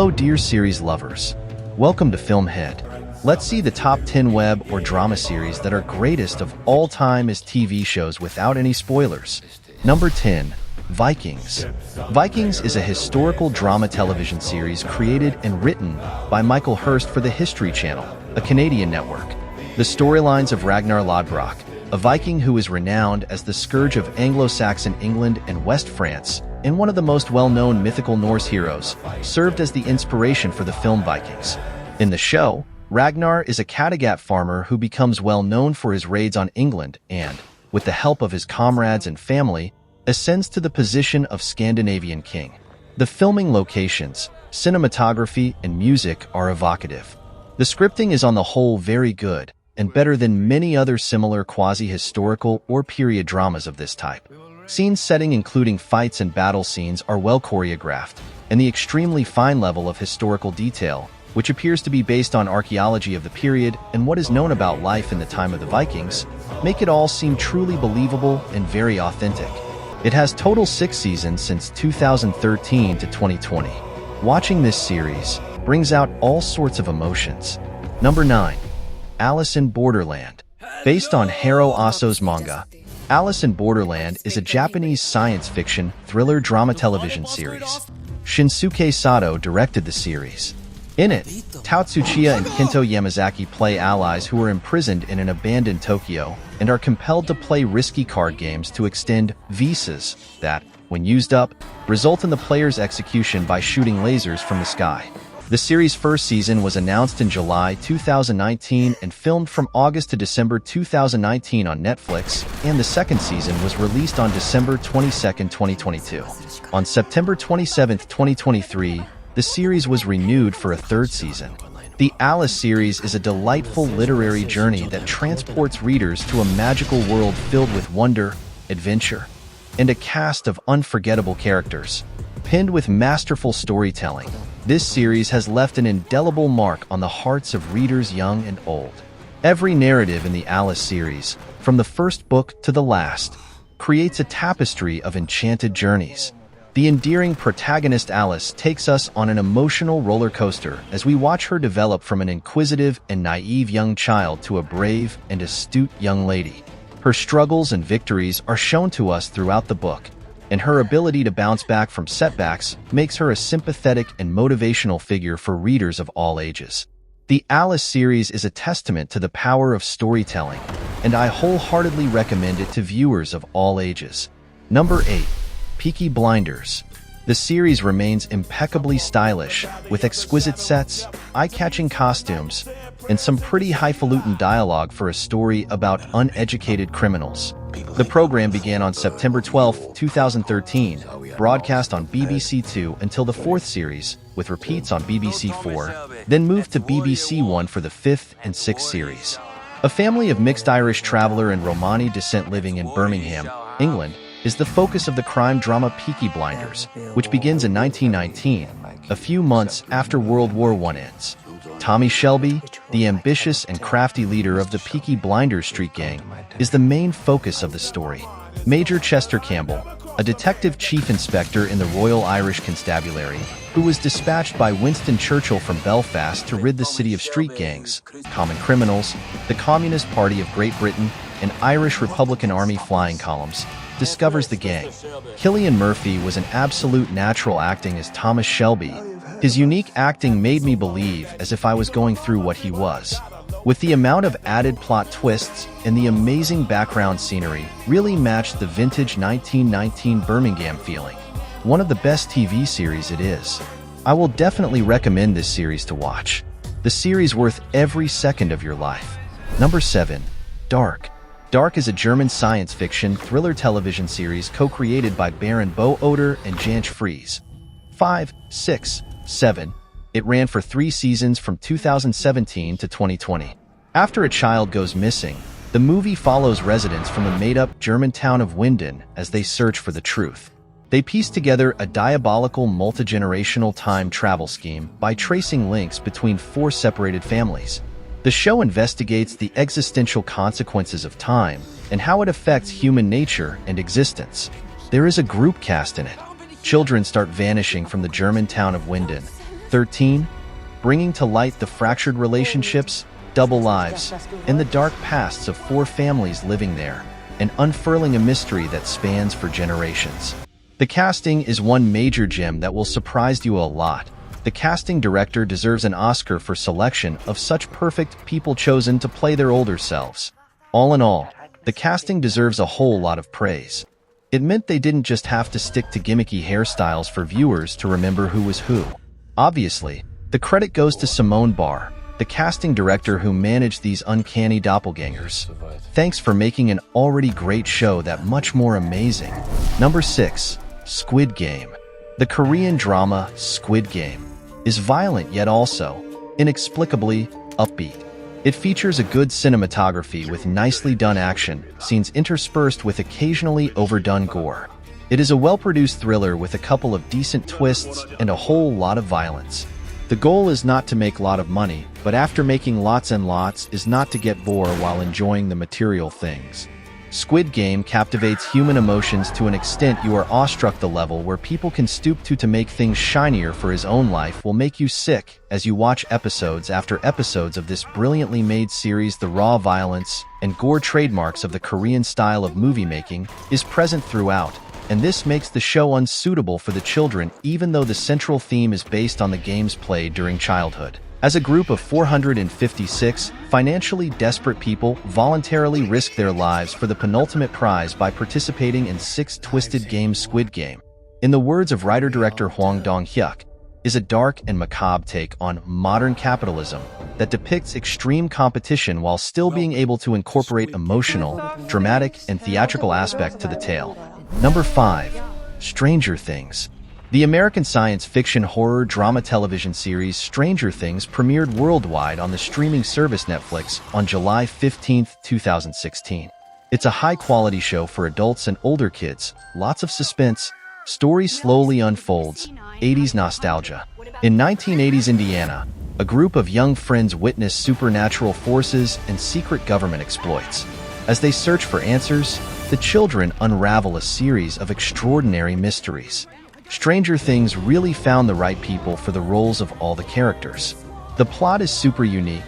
Hello dear series lovers. Welcome to FilmHead. Let's see the top 10 web or drama series that are greatest of all time as TV shows without any spoilers. Number 10. Vikings. Vikings is a historical drama television series created and written by Michael Hurst for the History Channel, a Canadian network. The storylines of Ragnar Lodbrok, a Viking who is renowned as the scourge of Anglo-Saxon England and West France, and one of the most well-known mythical Norse heroes, served as the inspiration for the film Vikings. In the show, Ragnar is a Kattegat farmer who becomes well known for his raids on England and, with the help of his comrades and family, ascends to the position of Scandinavian king. The filming locations, cinematography, and music are evocative. The scripting is on the whole very good, and better than many other similar quasi-historical or period dramas of this type. Scene setting including fights and battle scenes are well choreographed, and the extremely fine level of historical detail, which appears to be based on archaeology of the period and what is known about life in the time of the Vikings, make it all seem truly believable and very authentic. It has total 6 seasons since 2013 to 2020. Watching this series brings out all sorts of emotions. Number 9. Alice in Borderland. Based on Hiro Aso's manga, Alice in Borderland is a Japanese science fiction thriller drama television series. Shinsuke Sato directed the series. In it, Tatsuchiya and Kento Yamazaki play allies who are imprisoned in an abandoned Tokyo and are compelled to play risky card games to extend visas that, when used up, result in the player's execution by shooting lasers from the sky. The series' first season was announced in July 2019 and filmed from August to December 2019 on Netflix, and the second season was released on December 22, 2022. On September 27, 2023, the series was renewed for a third season. The Alice series is a delightful literary journey that transports readers to a magical world filled with wonder, adventure, and a cast of unforgettable characters. Pinned with masterful storytelling, this series has left an indelible mark on the hearts of readers young and old. Every narrative in the Alice series, from the first book to the last, creates a tapestry of enchanted journeys. The endearing protagonist Alice takes us on an emotional roller coaster as we watch her develop from an inquisitive and naive young child to a brave and astute young lady. Her struggles and victories are shown to us throughout the book, and her ability to bounce back from setbacks makes her a sympathetic and motivational figure for readers of all ages. The Alice series is a testament to the power of storytelling, and I wholeheartedly recommend it to viewers of all ages. Number 8. Peaky Blinders. The series remains impeccably stylish, with exquisite sets, eye-catching costumes, and some pretty highfalutin dialogue for a story about uneducated criminals. The program began on September 12, 2013, broadcast on BBC Two until the 4th series, with repeats on BBC 4, then moved to BBC One for the 5th and 6th series. A family of mixed Irish traveler and Romani descent living in Birmingham, England, is the focus of the crime drama Peaky Blinders, which begins in 1919, a few months after World War I ends. Tommy Shelby, the ambitious and crafty leader of the Peaky Blinders street gang, is the main focus of the story. Major Chester Campbell, a detective chief inspector in the Royal Irish Constabulary, who was dispatched by Winston Churchill from Belfast to rid the city of street gangs, common criminals, the Communist Party of Great Britain, and Irish Republican Army flying columns, discovers the gang. Cillian Murphy was an absolute natural acting as Thomas Shelby. His unique acting made me believe as if I was going through what he was. With the amount of added plot twists and the amazing background scenery really matched the vintage 1919 Birmingham feeling. One of the best TV series it is. I will definitely recommend this series to watch. The series worth every second of your life. Number 7. Dark. Dark is a German science fiction thriller television series co-created by Baron Bo Oder and Jansch Fries. 5, 6, 7. It ran for 3 seasons from 2017 to 2020. After a child goes missing, the movie follows residents from the made-up German town of Winden as they search for the truth. They piece together a diabolical multi-generational time travel scheme by tracing links between 4 separated families. The show investigates the existential consequences of time and how it affects human nature and existence. There is a group cast in it. Children start vanishing from the German town of Winden, 13. Bringing to light the fractured relationships, double lives, and the dark pasts of 4 families living there, and unfurling a mystery that spans for generations. The casting is one major gem that will surprise you a lot. The casting director deserves an Oscar for selection of such perfect people chosen to play their older selves. All in all, the casting deserves a whole lot of praise. It meant they didn't just have to stick to gimmicky hairstyles for viewers to remember who was who. Obviously, the credit goes to Simone Barr, the casting director who managed these uncanny doppelgangers. Thanks for making an already great show that much more amazing. Number 6. Squid Game. The Korean drama Squid Game is violent yet also inexplicably upbeat. It features a good cinematography with nicely done action scenes interspersed with occasionally overdone gore. It is a well-produced thriller with a couple of decent twists and a whole lot of violence. The goal is not to make a lot of money, but after making lots and lots is not to get bored while enjoying the material things. Squid Game captivates human emotions to an extent you are awestruck. The level where people can stoop to make things shinier for his own life will make you sick as you watch episodes after episodes of this brilliantly made series. The raw violence and gore trademarks of the Korean style of movie making is present throughout, and this makes the show unsuitable for the children even though the central theme is based on the games played during childhood. As a group of 456 financially desperate people voluntarily risk their lives for the penultimate prize by participating in 6 twisted games. Squid Game, in the words of writer-director Hwang Dong-hyuk, is a dark and macabre take on modern capitalism that depicts extreme competition while still being able to incorporate emotional, dramatic, and theatrical aspect to the tale. Number 5. Stranger Things. The American science fiction horror drama television series Stranger Things premiered worldwide on the streaming service Netflix on July 15, 2016. It's a high-quality show for adults and older kids, lots of suspense, story slowly unfolds, 80s nostalgia. In 1980s Indiana, a group of young friends witness supernatural forces and secret government exploits. As they search for answers, the children unravel a series of extraordinary mysteries. Stranger Things really found the right people for the roles of all the characters. The plot is super unique,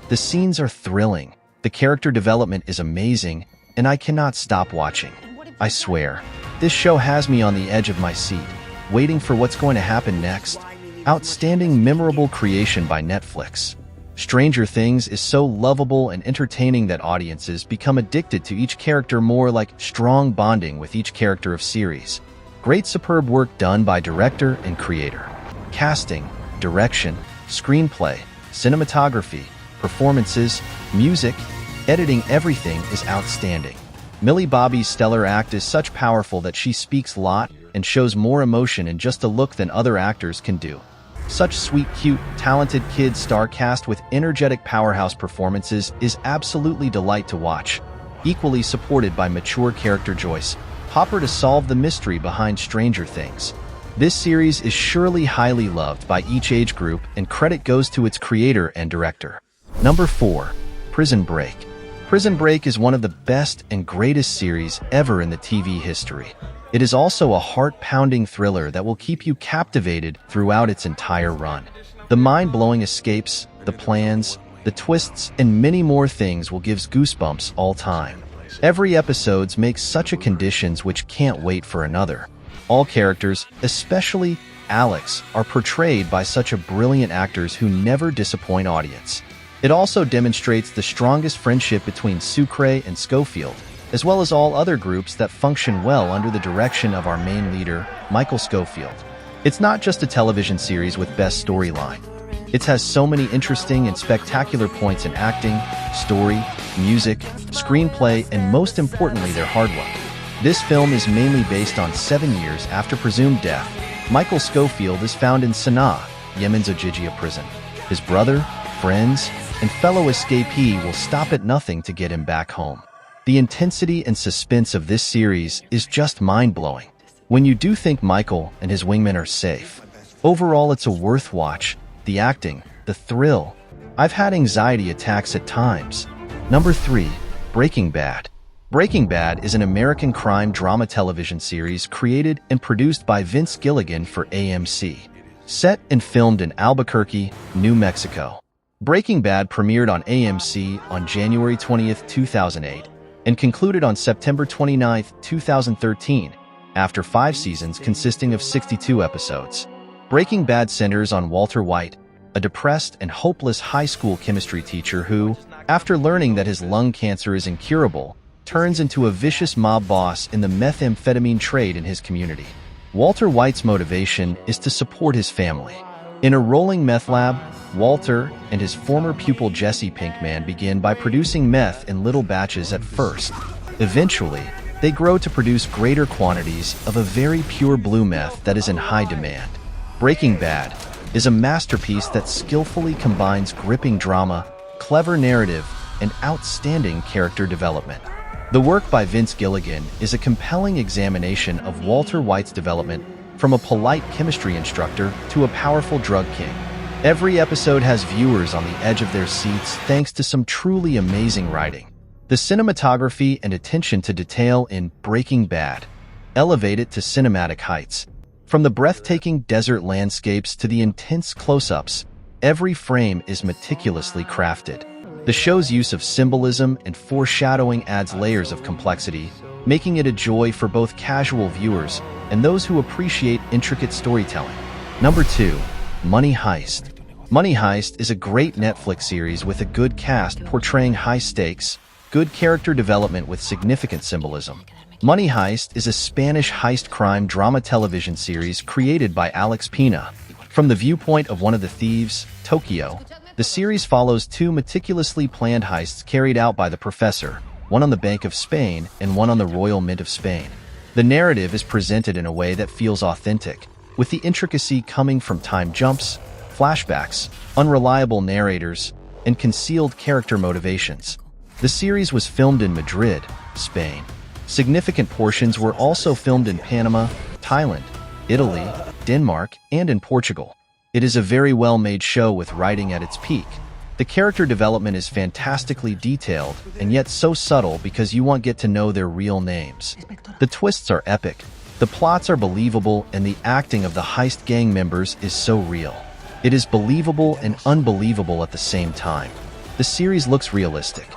the scenes are thrilling, the character development is amazing, and I cannot stop watching. I swear, this show has me on the edge of my seat, waiting for what's going to happen next. Outstanding, memorable creation by Netflix. Stranger Things is so lovable and entertaining that audiences become addicted to each character, more like strong bonding with each character of series. Great superb work done by director and creator. Casting, direction, screenplay, cinematography, performances, music, editing, everything is outstanding. Millie Bobby's stellar act is such powerful that she speaks a lot and shows more emotion in just a look than other actors can do. Such sweet, cute, talented kid star cast with energetic powerhouse performances is absolutely a delight to watch. Equally supported by mature character Joyce Hopper to solve the mystery behind Stranger Things. This series is surely highly loved by each age group, and credit goes to its creator and director. Number 4. Prison Break. Prison Break is one of the best and greatest series ever in the TV history. It is also a heart-pounding thriller that will keep you captivated throughout its entire run. The mind-blowing escapes, the plans, the twists, and many more things will give goosebumps all time. Every episode makes such a conditions which can't wait for another. All characters, especially Alex, are portrayed by such a brilliant actors who never disappoint audience. It also demonstrates the strongest friendship between Sucre and Schofield, as well as all other groups that function well under the direction of our main leader, Michael Schofield. It's not just a television series with best storyline. It has so many interesting and spectacular points in acting, story, music, screenplay, and most importantly, their hard work. This film is mainly based on 7 years after presumed death. Michael Schofield is found in Sana'a, Yemen's Ojibwa prison. His brother, friends, and fellow escapee will stop at nothing to get him back home. The intensity and suspense of this series is just mind-blowing. When you do think Michael and his wingmen are safe. Overall, it's a worth watch. The acting, the thrill. I've had anxiety attacks at times. Number 3. Breaking Bad. Breaking Bad is an American crime drama television series created and produced by Vince Gilligan for AMC. Set and filmed in Albuquerque, New Mexico. Breaking Bad premiered on AMC on January 20th, 2008, and concluded on September 29th, 2013, after 5 seasons consisting of 62 episodes. Breaking Bad centers on Walter White, a depressed and hopeless high school chemistry teacher who, after learning that his lung cancer is incurable, turns into a vicious mob boss in the methamphetamine trade in his community. Walter White's motivation is to support his family. In a rolling meth lab, Walter and his former pupil Jesse Pinkman begin by producing meth in little batches at first. Eventually, they grow to produce greater quantities of a very pure blue meth that is in high demand. Breaking Bad is a masterpiece that skillfully combines gripping drama, clever narrative, and outstanding character development. The work by Vince Gilligan is a compelling examination of Walter White's development from a polite chemistry instructor to a powerful drug king. Every episode has viewers on the edge of their seats thanks to some truly amazing writing. The cinematography and attention to detail in Breaking Bad elevate it to cinematic heights. From the breathtaking desert landscapes to the intense close-ups, every frame is meticulously crafted. The show's use of symbolism and foreshadowing adds layers of complexity, making it a joy for both casual viewers and those who appreciate intricate storytelling. Number 2. Money Heist. Money Heist is a great Netflix series with a good cast portraying high stakes, good character development with significant symbolism. Money Heist is a Spanish heist crime drama television series created by Alex Pina. From the viewpoint of one of the thieves, Tokyo, the series follows 2 meticulously planned heists carried out by the professor, one on the Bank of Spain and one on the Royal Mint of Spain. The narrative is presented in a way that feels authentic, with the intricacy coming from time jumps, flashbacks, unreliable narrators, and concealed character motivations. The series was filmed in Madrid, Spain. Significant portions were also filmed in Panama, Thailand, Italy, Denmark, and in Portugal. It is a very well-made show with writing at its peak. The character development is fantastically detailed and yet so subtle because you won't get to know their real names. The twists are epic, the plots are believable, and the acting of the heist gang members is so real. It is believable and unbelievable at the same time. The series looks realistic.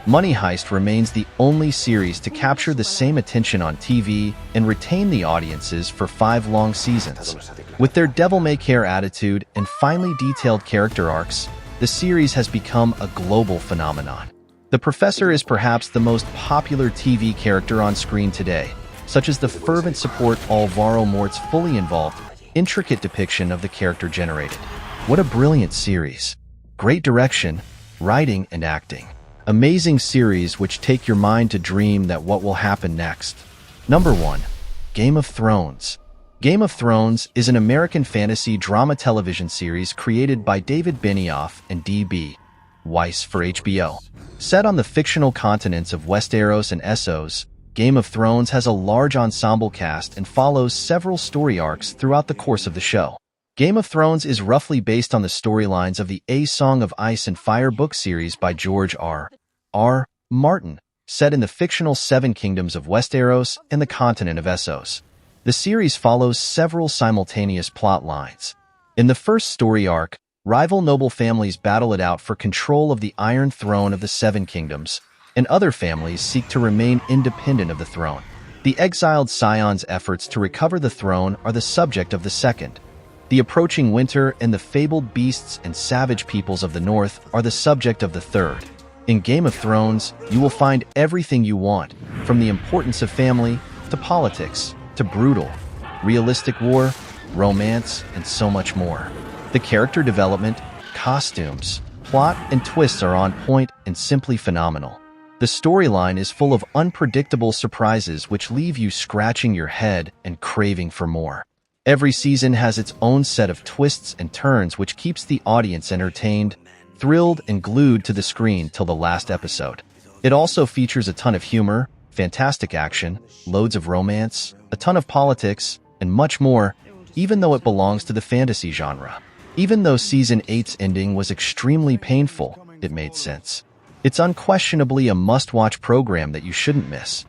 Money Heist remains the only series to capture the same attention on TV and retain the audiences for 5 long seasons. With their devil-may-care attitude and finely detailed character arcs, the series has become a global phenomenon. The Professor is perhaps the most popular TV character on screen today, such as the fervent support Alvaro Mort's fully involved, intricate depiction of the character generated. What a brilliant series. Great direction, writing, and acting. Amazing series which take your mind to dream that what will happen next. Number 1. Game of Thrones. Game of Thrones is an American fantasy drama television series created by David Benioff and D.B. Weiss for HBO. Set on the fictional continents of Westeros and Essos, Game of Thrones has a large ensemble cast and follows several story arcs throughout the course of the show. Game of Thrones is roughly based on the storylines of the A Song of Ice and Fire book series by George R.R. Martin, set in the fictional 7 kingdoms of Westeros and the continent of Essos. The series follows several simultaneous plot lines. In the first story arc, rival noble families battle it out for control of the Iron Throne of the 7 kingdoms, and other families seek to remain independent of the throne. The exiled scion's efforts to recover the throne are the subject of the second. The approaching winter and the fabled beasts and savage peoples of the north are the subject of the third. In Game of Thrones, you will find everything you want, from the importance of family, to politics, to brutal, realistic war, romance, and so much more. The character development, costumes, plot, and twists are on point and simply phenomenal. The storyline is full of unpredictable surprises which leave you scratching your head and craving for more. Every season has its own set of twists and turns which keeps the audience entertained, thrilled, and glued to the screen till the last episode. It also features a ton of humor, fantastic action, loads of romance, a ton of politics, and much more, even though it belongs to the fantasy genre. Even though Season 8's ending was extremely painful, it made sense. It's unquestionably a must-watch program that you shouldn't miss.